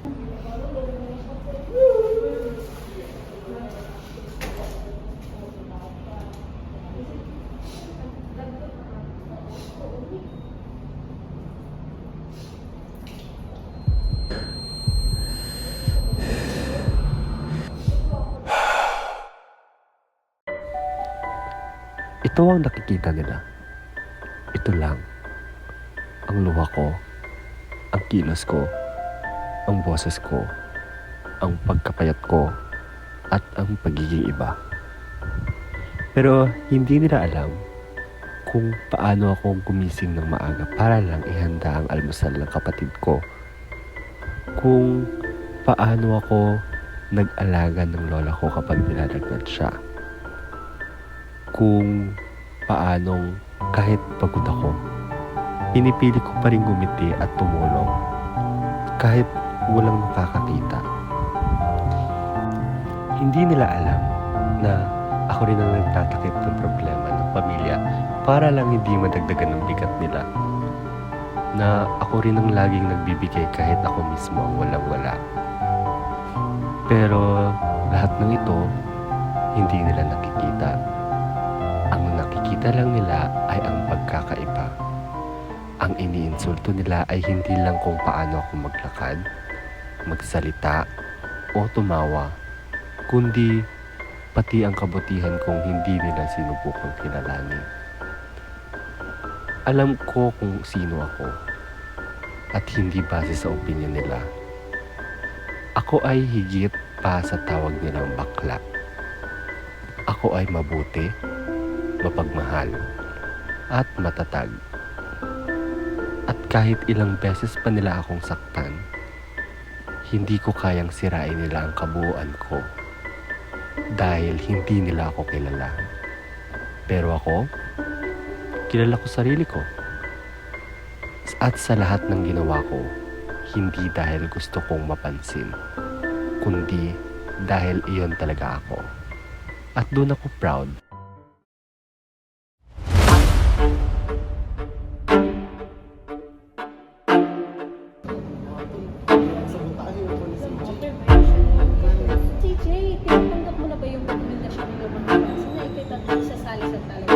Ito ang nakikita nila. Ito lang. Ang luha ko, ang kilos ko, ang boses ko, ang pagkapayat ko, at ang pagiging iba. Pero hindi nila alam kung paano ako gumising ng maaga para lang ihanda ang almusal ng kapatid ko. Kung paano ako nag-alaga ng lola ko kapag nilalagnat siya. Kung paanong kahit pagod ako, pinipili ko pa rin gumiti at tumulong kahit walang nakakakita. Hindi nila alam na ako rin ang nagtatakip ng problema ng pamilya para lang hindi madagdagan ng bigat nila. Na ako rin ang laging nagbibigay kahit ako mismo ang walang-wala. Pero lahat ng ito, hindi nila nakikita. Ang nakikita lang nila ay ang pagkakaiba. Ang iniinsulto nila ay hindi lang kung paano ako maglakad, magsalita, o tumawa, kundi pati ang kabutihan kong hindi nila sinubukang kilalanin. Alam ko kung sino ako at hindi base sa opinion nila. Ako ay higit pa sa tawag nilang bakla. Ako ay mabuti, mapagmahal, at matatag. At kahit ilang beses pa nila akong saktan, hindi ko kayang sirain nila ang kabuuan ko dahil hindi nila ako kilala. Pero ako, kilala ko sarili ko. At sa lahat ng ginawa ko, hindi dahil gusto kong mapansin, kundi dahil iyon talaga ako. At doon ako proud. TJ, tinatanggap mo na ba yung rekomendasyon ng lumang klase na ikita sasali sa talaga?